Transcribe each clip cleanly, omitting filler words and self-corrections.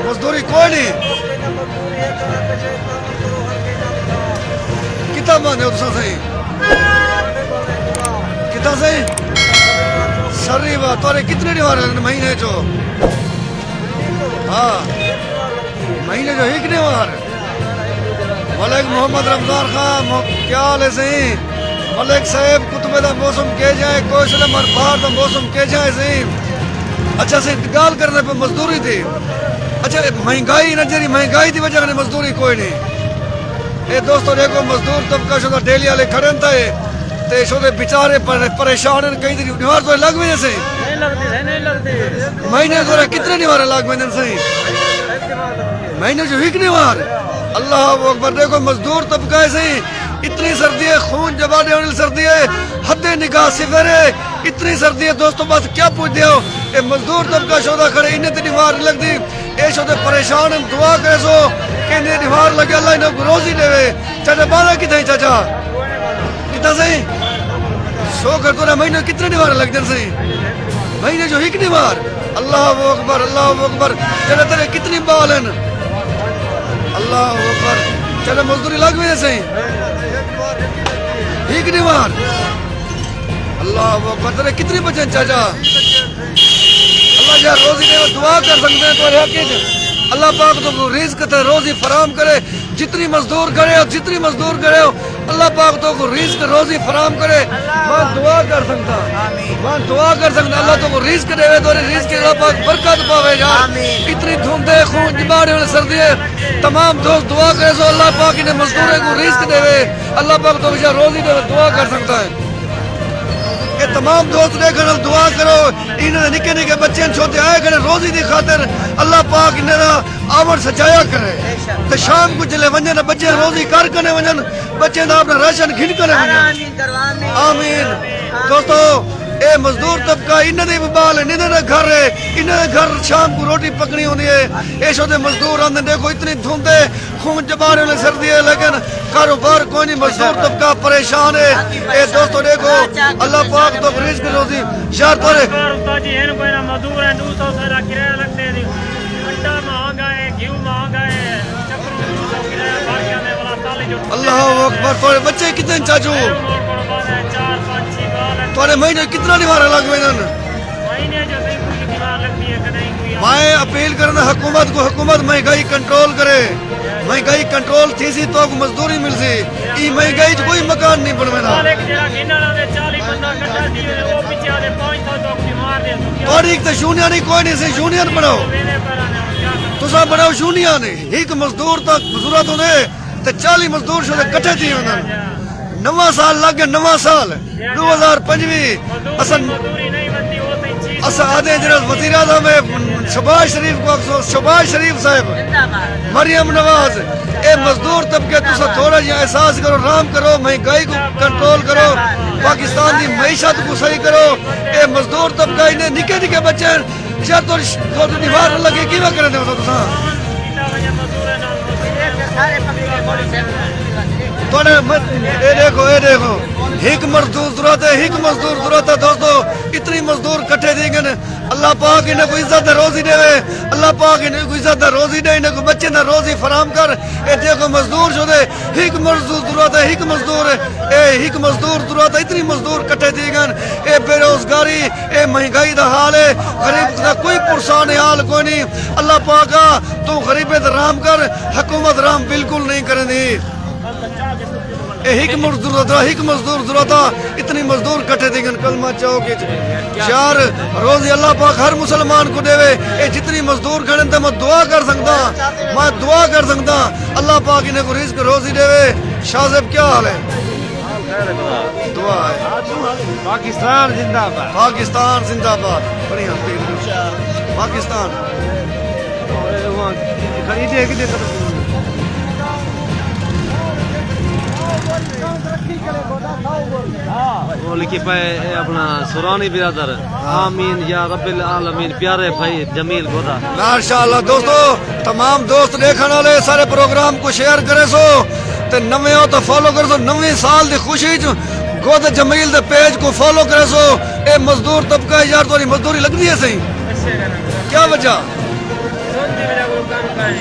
مزدوری کوئی نہیں کتنا باندھے ہو تساں صحیح کتنا صحیح سری بات تھوڑے کتنے دیوار ہیں مہینے جو ہاں مہینے جو ایک دیوار ملک محمد رمضان خان کیا حال ہے صحیح ملک صاحب کتبے دا موسم کے جائے کوشل مربار دا موسم کے جائے صحیح اچھا سے گال کرنے پہ مزدوری تھی اچھا مہنگائی نہ جری مہنگائی دی وجہ سے مزدوری کوئی نہیں اے دوستو دیکھو مزدور طبقہ شدہ ڈیلی والے کھڑن تھے تے شدہ بیچارے پریشان ہیں کئی دن دیوار تو لگ میں سے نہیں لگتی مہینے تو کتنے دیوار لگ میں سے مہینے جو ایک دیوار اللہ اکبر دیکھو مزدور طبقہ ہے صحیح اتنی سردی ہے خون جبانے ہونے سردی ہے حد نگاہ صفر ہے اتنی سردی ہے دوستو بات کیا پوچھ دیو اے مزدور طبقہ شدہ کھڑے انہیں تے دیوار نہیں لگ دی اے شدہ پریشان ہم دعا کرے سو کہ انہیں دیوار لگے اللہ انہیں روزی دے وے چاچا بالا کتنے چاچا کتنا صحیح سو کر تو رہا مہینے کتنے دیوار لگ دیں صحیح مہینے جو ایک دیوار اللہ اکبر چلے تیرے کتنی بال ہیں اللہ اکبر چلے مزدوری لگ میں صحیح ایک دیوار اللہ اکبر تیرے کتنی بچے چاچا اللہ جہاں روزی دے دعا کر سکتے ہیں تو حقیقت اللہ پاک تو رزق تے روزی فراہم کرے جتنی مزدور کرے ہو جتنی مزدور کرے ہو اللہ پاک تو کو رزق روزی فراہم کرے میں دعا کر سکتا میں دعا کر سکتا اللہ تو کو رزق دے تو رزق اللہ پاک برکت پاوے یار اتنی دھوم دے خون جباڑے والے سردی ہے تمام دوست دعا کرے سو اللہ پاک انہیں مزدورے کو رزق دے اللہ پاک تو بچہ روزی دے دعا کر سکتا ہے کہ تمام دوست دیکھنا دعا کرو انہیں نکے نکے بچے چھوٹے آئے کرے روزی دی خاطر اللہ پاک انہیں آمر سجایا کرے تو شام کو چلے ونجن بچے روزی کر کرنے ونجن بچے دا اپنا راشن گھن کرنے ونجن آمین دوستو اے مزدور طبقہ انہیں دی بال ہے انہیں دا گھر ہے انہیں دا گھر شام کو روٹی پکنی ہوندی ہے اے شوتے مزدور آندھے دیکھو اتنی دھوندے خون جبانے والے سردی ہے لیکن کاروبار کوئی نہیں مزدور طبقہ پریشان ہے اے دوستو دیکھو اللہ پاک تو رزق روزی شہر تورے مزدور ہیں 200 سے کرایہ لگتے ہیں انڈا مہنگا ہے گھیو مہنگا ہے اللہ اکبر تورے بچے کتنے چاچو تورے مہینے کتنا دیوار لگ میں میں اپیل کرنا حکومت کو حکومت مہنگائی کنٹرول کرے مہنگائی کنٹرول تھی سی تو مزدوری مل سی ای مہنگائی کوئی مکان نہیں بنوانا اور ایک تو یونین نہیں کوئی نہیں سی یونین بناؤ تسا بناؤ یونین ایک مزدور تک ضرورت ہونے تو 40 مزدور شدہ کٹھے تھی انہوں نواں سال لگ گیا نواں سال 2025 اسا آدھے جناب وزیر اعظم شہباز شریف کو شہباز شریف صاحب مریم نواز اے مزدور طبقے تسا تھوڑا جہاں احساس کرو رام کرو مہنگائی کو کنٹرول کرو پاکستان کی معیشت کو صحیح کرو اے مزدور طبقہ انہیں نکے نکے بچے شاید تو دیوار لگے کی نہ کرنے ہوتا تسا اے دیکھو ایک مزدور ضرورت ہے ایک مزدور ضرورت ہے دوستو اتنی مزدور کٹھے دی گئے اللہ پاک انہیں کو عزت روزی دے اللہ پاک انہیں کو عزت روزی دے انہیں کو بچے نہ روزی فراہم کر اے دیکھو مزدور جو دے ایک مزدور ضرورت ہے ایک مزدور اے ایک مزدور ضرورت ہے اتنی مزدور کٹھے دی گئے اے بے روزگاری اے مہنگائی دا حال ہے غریب دا کوئی پرسان حال کوئی نہیں اللہ پاکا تو غریبت رام کر حکومت رام بالکل نہیں کریں دی ایک مزدور ضرورت اتنی مزدور کٹھے تھی گن کلمہ چاہو کہ چار روزی اللہ پاک ہر مسلمان کو دے وے اے جتنی مزدور کھڑے تھے میں دعا کر سکتا اللہ پاک انہیں کو رزق روزی دے وے شاہ صاحب کیا حال ہے دعا ہے پاکستان زندہ باد پاکستان زندہ باد بڑھیا پاکستان خریدے کہ وہ لکھی پائے اپنا سورانی برادر آمین یا رب العالمین پیارے بھائی جمیل گودا ماشاءاللہ دوستو تمام دوست دیکھنے والے سارے پروگرام کو شیئر کرے سو تے نویں ہو تو فالو کر سو نویں سال دی خوشی گود جمیل دے پیج کو فالو کرے سو اے مزدور طبقہ یار تو مزدوری لگ دی ہے صحیح کیا وجہ ਕੰਮ ਕਰੇ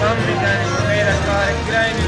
ਕੰਮ ਨਹੀਂ ਕਰੇ ਮੇਰਾ ਕਾਰ ਕਿਰਾਏ ਨਹੀਂ